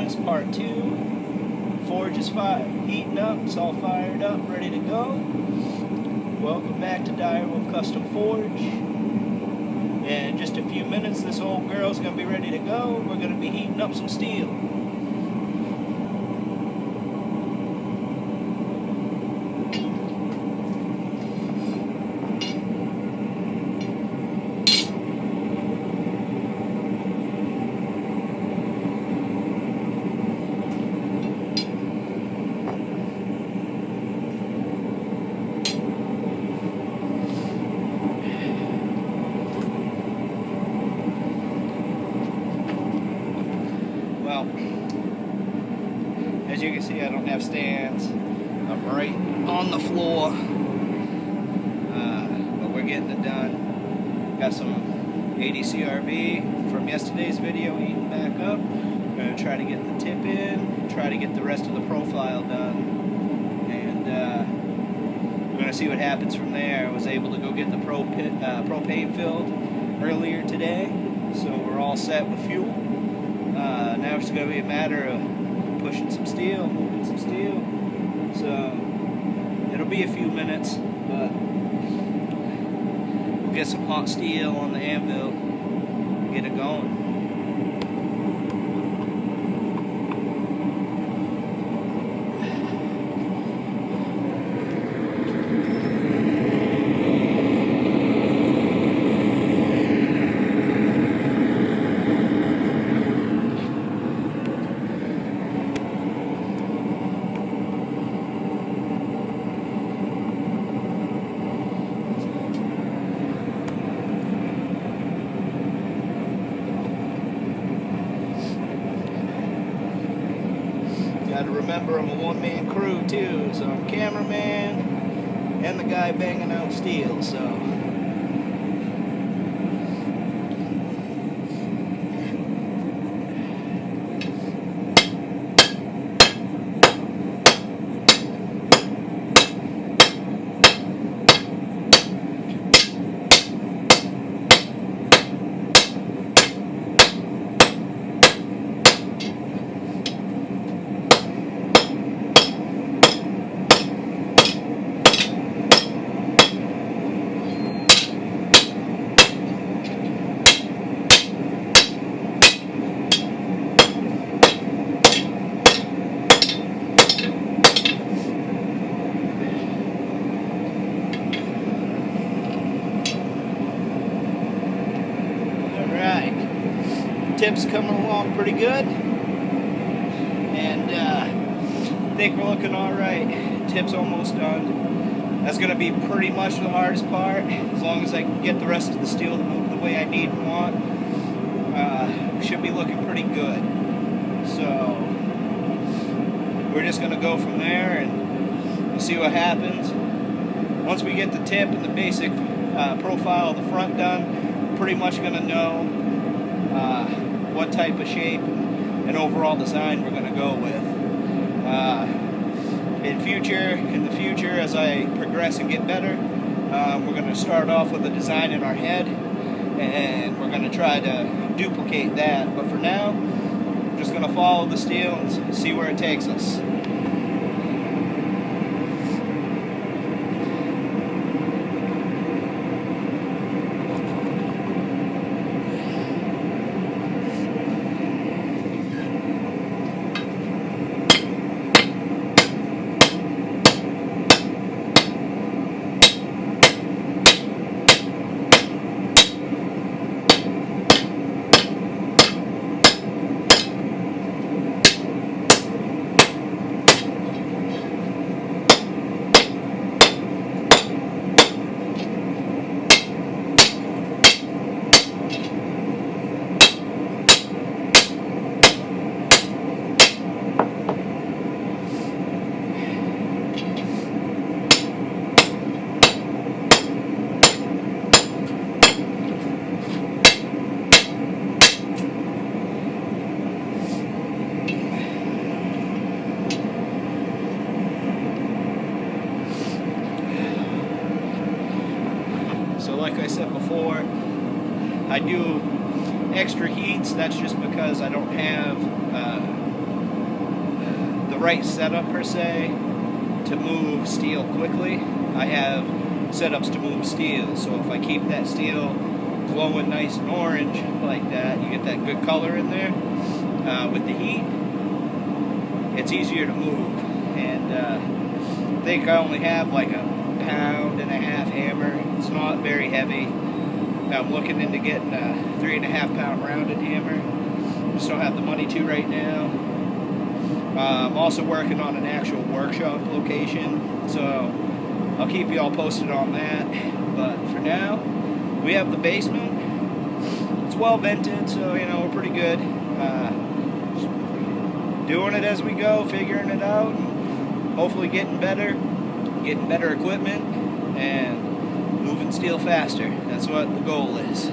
bonus, part 2. Forge is heating up, it's all fired up, ready to go. Welcome back to Dyrewolfe Custom Forge. In just a few minutes, this old girl's going to be ready to go. We're going to be heating up some steel. Well, as you can see, I don't have stands. I'm right on the floor, but we're getting it done. Got some 80 CRV from yesterday's video heating back up. I'm going to try to get the tip in, try to get the rest of the profile done, and we're going to see what happens from there. I was able to go get the propane filled earlier today, so we're all set with fuel. Now it's going to be a matter of pushing some steel, moving some steel. So it'll be a few minutes, but we'll get some hot steel on the anvil and get it going. Got to remember I'm a one-man crew too, so I'm cameraman and the guy banging out steel, so. Tip's coming along pretty good, and I think we're looking all right. Tip's almost done. That's going to be pretty much the hardest part. As long as I can get the rest of the steel to move the way I need and want, should be looking pretty good. So we're just going to go from there and see what happens. Once we get the tip and the basic profile of the front done, we're pretty much going to know what type of shape and overall design we're going to go with. In the future, as I progress and get better, we're going to start off with a design in our head, and we're going to try to duplicate that. But for now, we're just going to follow the steel and see where it takes us. like I said before, I do extra heats. That's just because I don't have right setup per se to move steel quickly. I have setups to move steel, so if I keep that steel glowing nice and orange like that, you get that good color in there with the heat, it's easier to move. And I think I only have like a 1.5 pound hammer. It's not very heavy. I'm looking into getting a 3.5 pound rounded hammer. Just don't have the money to right now. I'm also working on an actual workshop location, so I'll keep you all posted on that. But for now, we have the basement. It's well vented, so you know we're pretty good. Doing it as we go, figuring it out, and hopefully getting better equipment, and moving steel faster. That's what the goal is.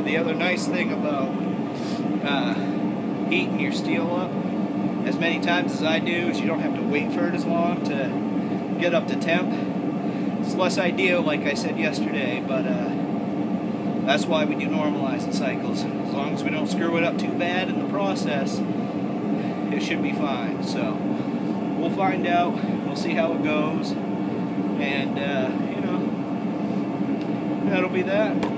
The other nice thing about heating your steel up as many times as I do is you don't have to wait for it as long to get up to temp. It's less ideal, like I said yesterday, but that's why we do normalizing cycles. As long as we don't screw it up too bad in the process, it should be fine. So we'll find out. We'll see how it goes, and you know, that'll be that.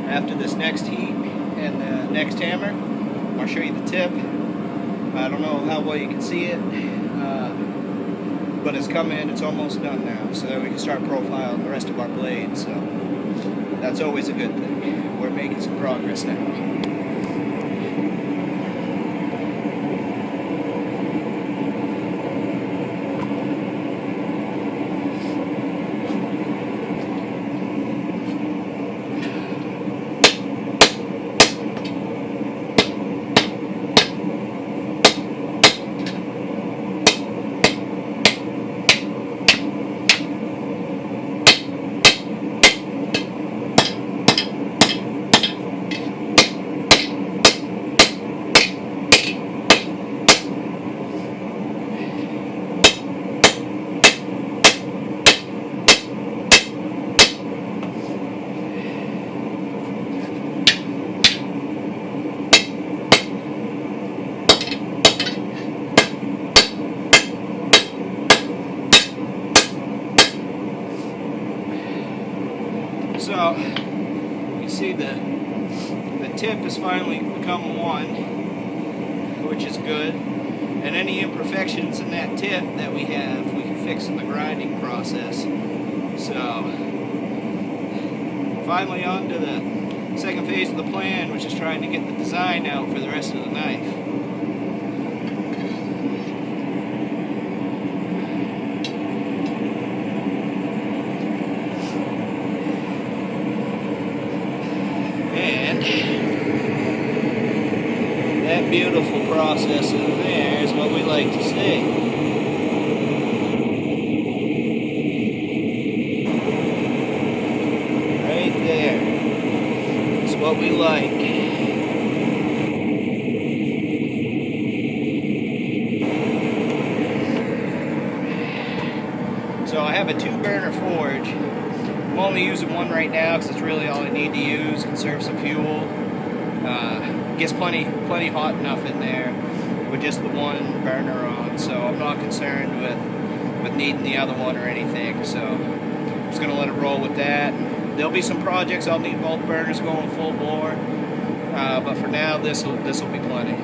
After this next heat and the next hammer, I'll show you the tip. I don't know how well you can see it, but it's coming. It's almost done now, so that we can start profiling the rest of our blades. So that's always a good thing. We're making some progress now. So you see the tip has finally become one, which is good. And any imperfections in that tip that we have, we can fix in the grinding process. So finally on to the second phase of the plan, which is trying to get the design out for the rest of the knife. process in there is what we like to see. Right there. It's what we like. So I have a 2-burner forge. I'm only using one right now because it's really all I need to use. Conserve some fuel. Gets plenty hot enough in there with just the 1 burner on. So I'm not concerned with needing the other one or anything. So I'm just gonna let it roll with that. There'll be some projects I'll need both burners going full bore. But for now, this will be plenty.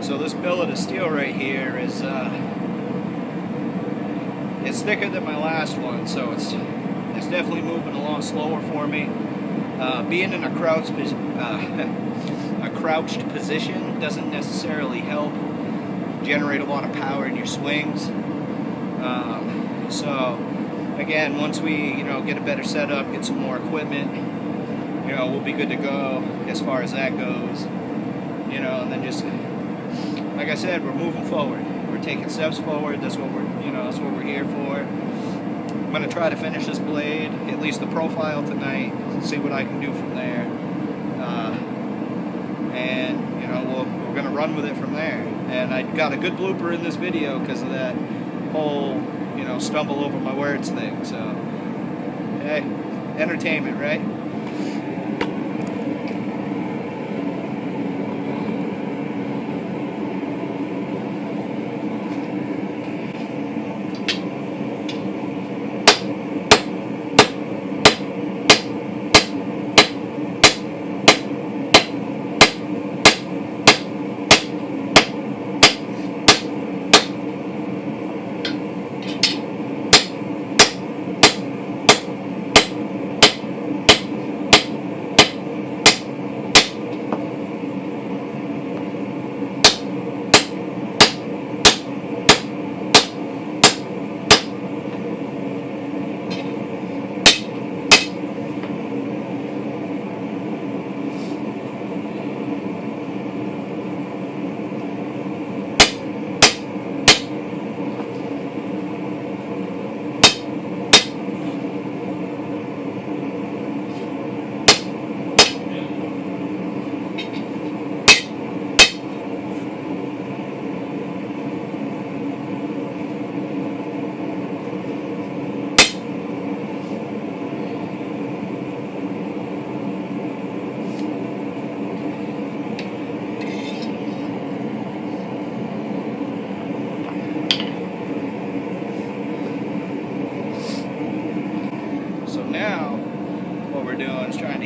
So this billet of steel right here is it's thicker than my last one, so it's definitely moving a lot slower for me. Being in a crouched position doesn't necessarily help generate a lot of power in your swings. So again, once we get a better setup, get some more equipment, we'll be good to go as far as that goes. And then just like I said, we're moving forward. We're taking steps forward. That's what we're here for. I'm gonna try to finish this blade, at least the profile tonight, see what I can do from there. And we're gonna run with it from there. And I got a good blooper in this video because of that whole stumble over my words thing. So hey, entertainment, right?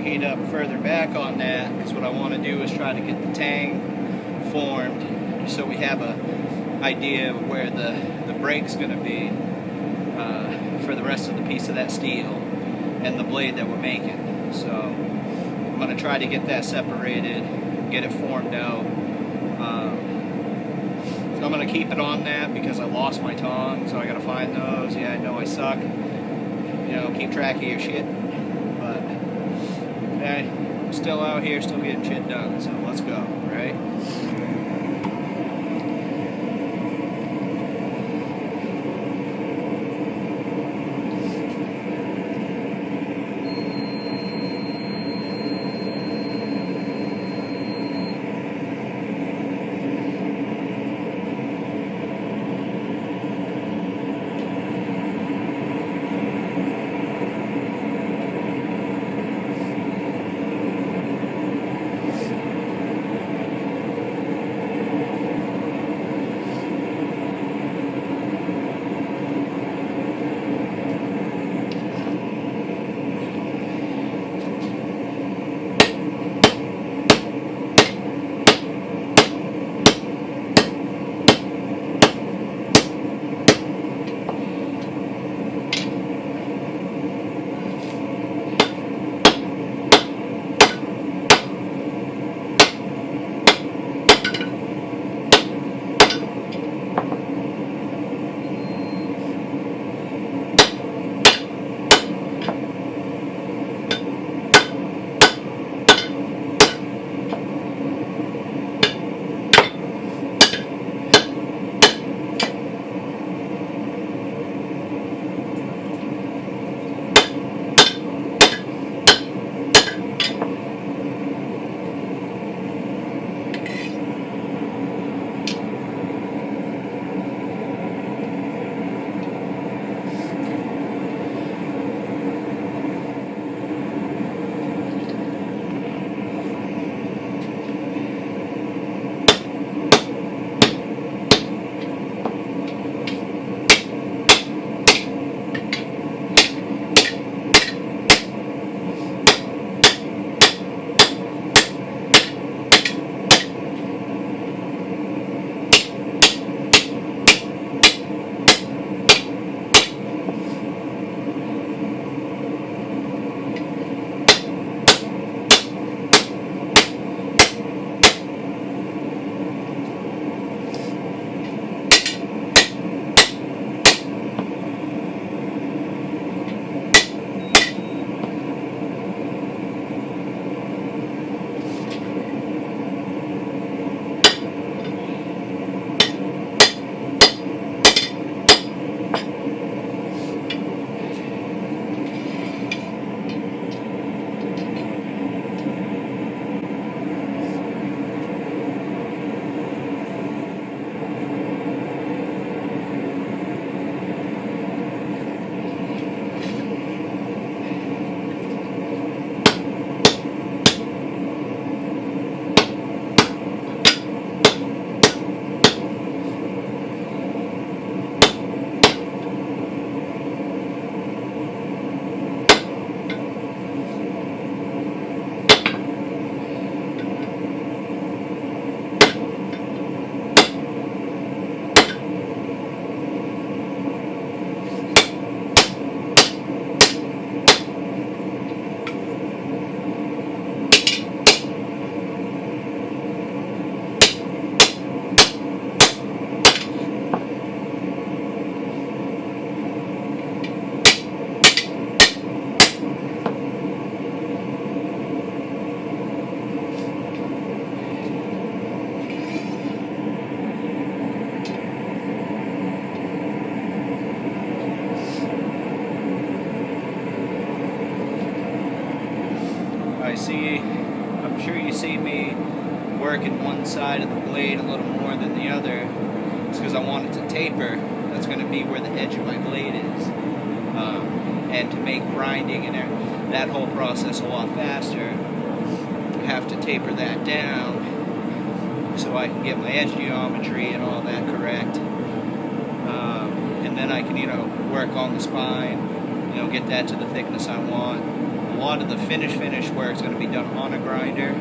Heat up further back on that, because what I want to do is try to get the tang formed so we have a idea of where the brake's going to be for the rest of the piece of that steel and the blade that we're making. So I'm going to try to get that separated, get it formed out. So I'm going to keep it on that because I lost my tongs, so I got to find those. Yeah, I know I suck. Keep track of your shit. I'm still out here, still getting shit done, so let's go, right? I'm sure you see me working one side of the blade a little more than the other. It's because I want it to taper. That's going to be where the edge of my blade is. And to make grinding and that whole process a lot faster, I have to taper that down so I can get my edge geometry and all that correct. And then I can, work on the spine, get that to the thickness I want. A lot of the finish work is going to be done on a grinder.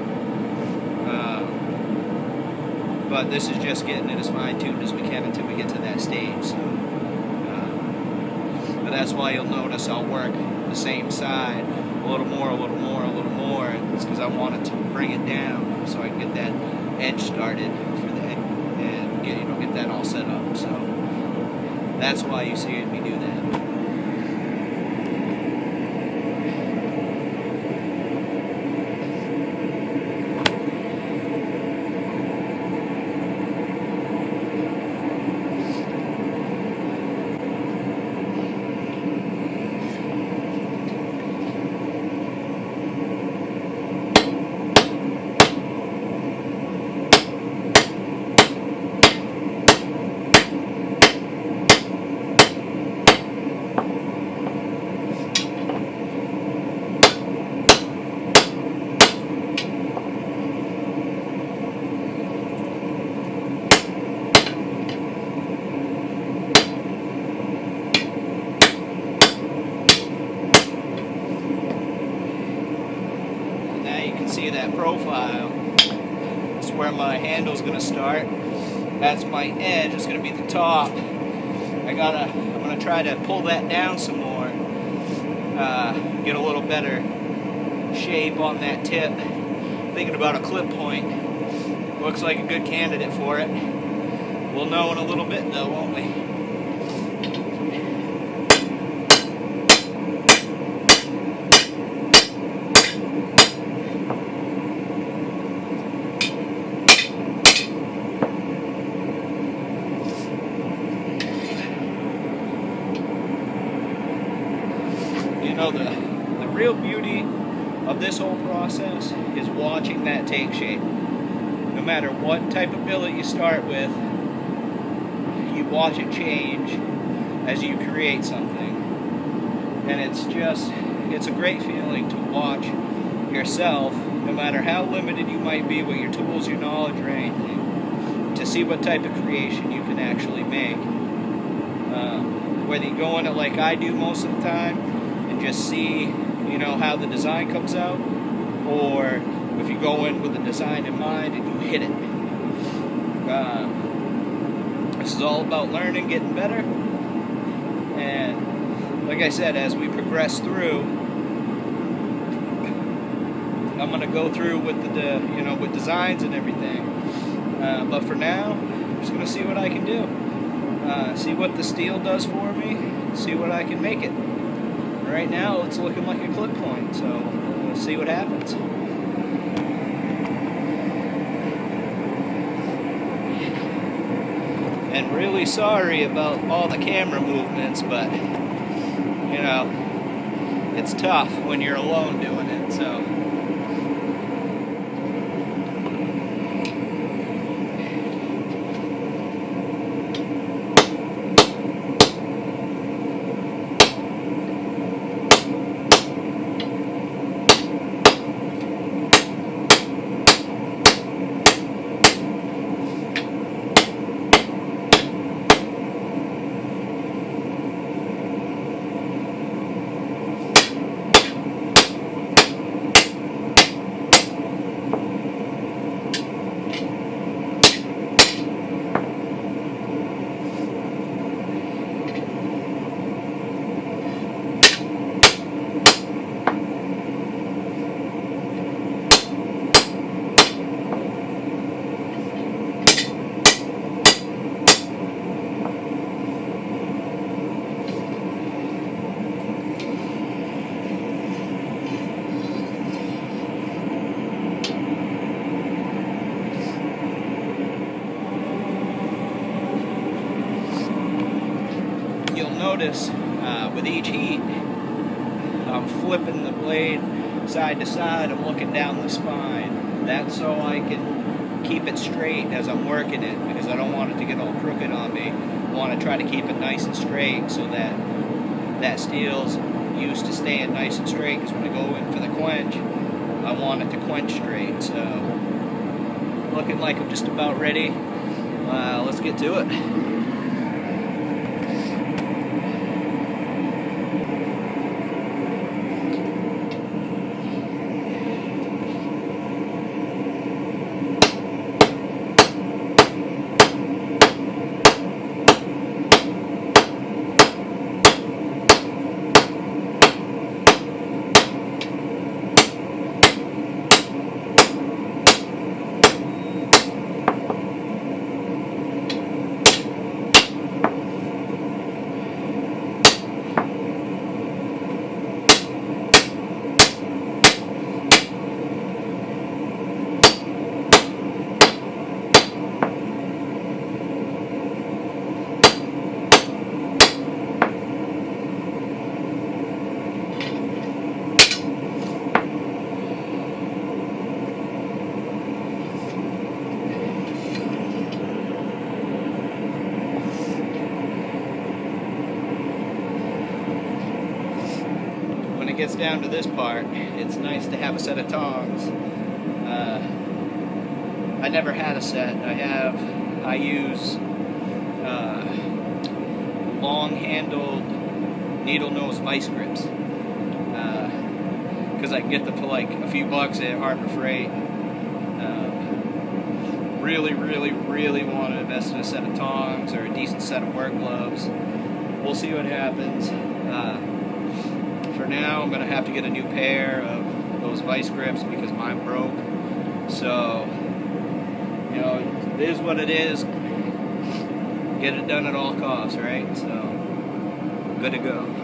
But this is just getting it as fine-tuned as we can until we get to that stage. So, but that's why you'll notice I'll work the same side a little more. It's because I want it to bring it down so I can get that edge started for the head and get that all set up. So that's why you see me do that. that profile. That's where my handle's gonna start. That's my edge. It's gonna be the top. I'm gonna try to pull that down some more. Get a little better shape on that tip. Thinking about a clip point. Looks like a good candidate for it. We'll know in a little bit though, won't we? You know, the real beauty of this whole process is watching that take shape. No matter what type of billet you start with, you watch it change as you create something. And it's a great feeling to watch yourself, no matter how limited you might be with your tools, your knowledge, or anything, to see what type of creation you can actually make. Whether you go in it like I do most of the time and just see, how the design comes out, or if you go in with a design in mind and you hit it. This is all about learning, getting better, and like I said, as we progress through, I'm going to go through with with designs and everything. But for now, I'm just going to see what I can do. See what the steel does for me, see what I can make it. Right now, it's looking like a clip point, so we'll see what happens. And really sorry about all the camera movements, but, it's tough when you're alone doing it, so. Notice with each heat, I'm flipping the blade side to side. I'm looking down the spine. That's so I can keep it straight as I'm working it, because I don't want it to get all crooked on me. I want to try to keep it nice and straight so that steel's used to staying nice and straight, because when I go in for the quench, I want it to quench straight. So looking like I'm just about ready. Let's get to it. Gets down to this part, it's nice to have a set of tongs. I never had a set. I use long-handled needle nose vice grips. because I can get them for like a few bucks at Harbor Freight. Really want to invest in a set of tongs or a decent set of work gloves. We'll see what happens. For now, I'm going to have to get a new pair of those vice grips because mine broke. So, you know, it is what it is. Get it done at all costs, right? So, good to go.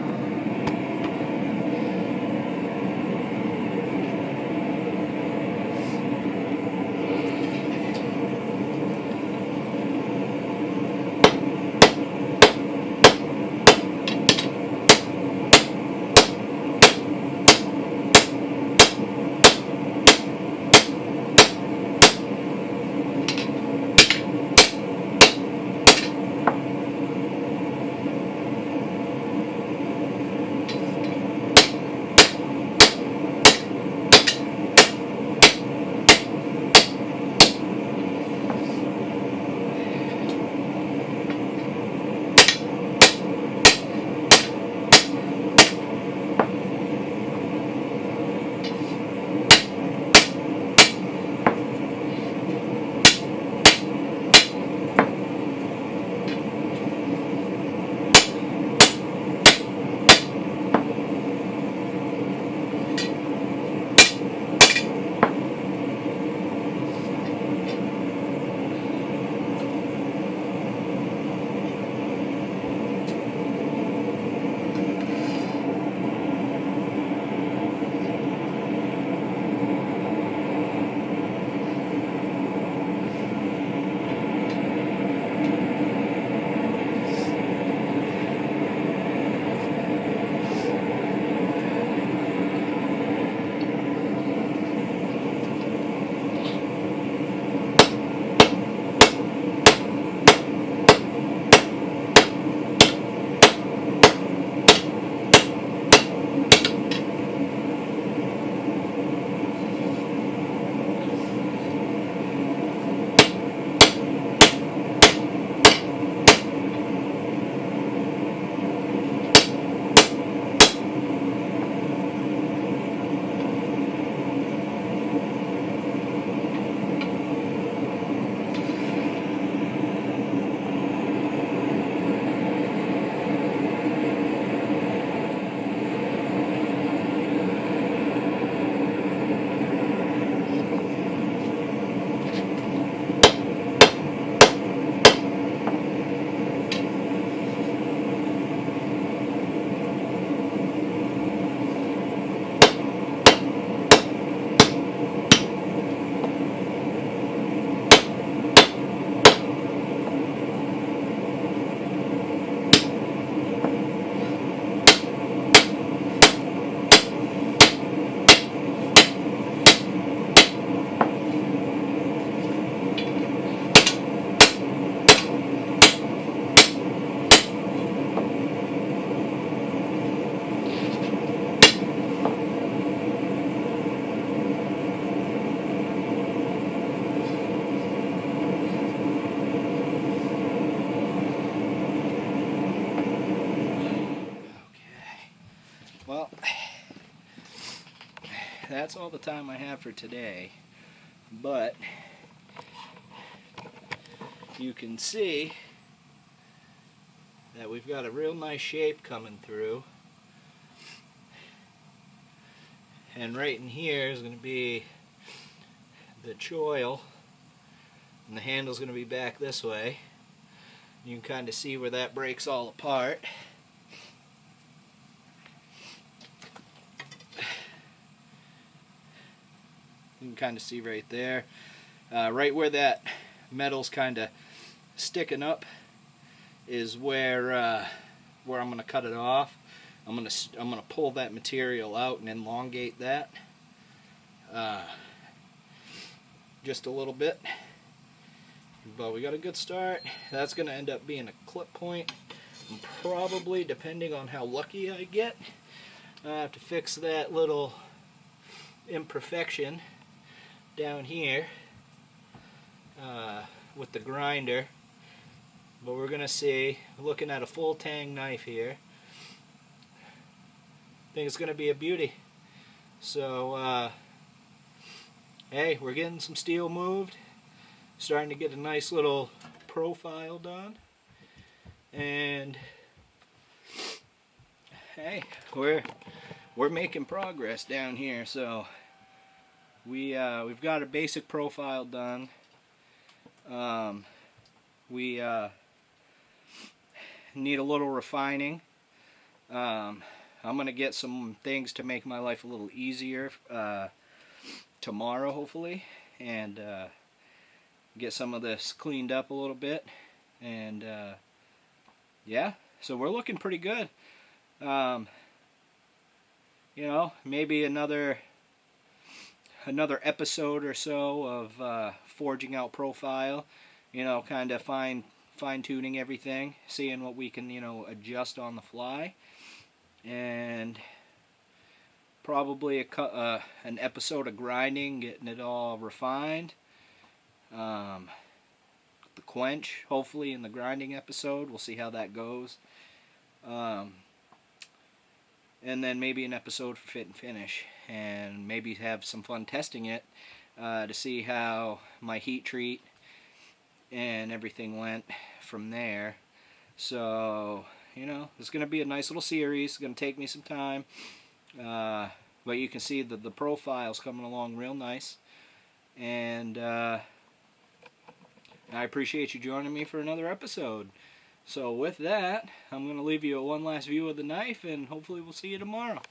Well, that's all the time I have for today, but you can see that we've got a real nice shape coming through, and right in here is going to be the choil, and the handle's going to be back this way. You can kind of see where that breaks all apart. You can kind of see right there, right where that metal's kind of sticking up is where I'm going to cut it off. I'm going to pull that material out and elongate that just a little bit. But we got a good start. That's going to end up being a clip point. And probably, depending on how lucky I get, I have to fix that little imperfection down here with the grinder. But we're going to see, looking at a full tang knife here, I think it's going to be a beauty. So, hey, we're getting some steel moved. Starting to get a nice little profile done. And hey, we're making progress down here. So we've got a basic profile done. We need a little refining. I'm gonna get some things to make my life a little easier tomorrow, hopefully, and get some of this cleaned up a little bit. And yeah, so we're looking pretty good. You know, maybe another episode or so of forging out profile. You know, kind of fine tuning everything, seeing what we can, you know, adjust on the fly, and probably an episode of grinding, getting it all refined. The quench, hopefully, in the grinding episode. We'll see how that goes. And then maybe an episode for fit and finish, and maybe have some fun testing it to see how my heat treat and everything went from there. So, you know, it's going to be a nice little series. It's going to take me some time. But you can see that the profile's coming along real nice. And I appreciate you joining me for another episode. So with that, I'm going to leave you one last view of the knife, and hopefully we'll see you tomorrow.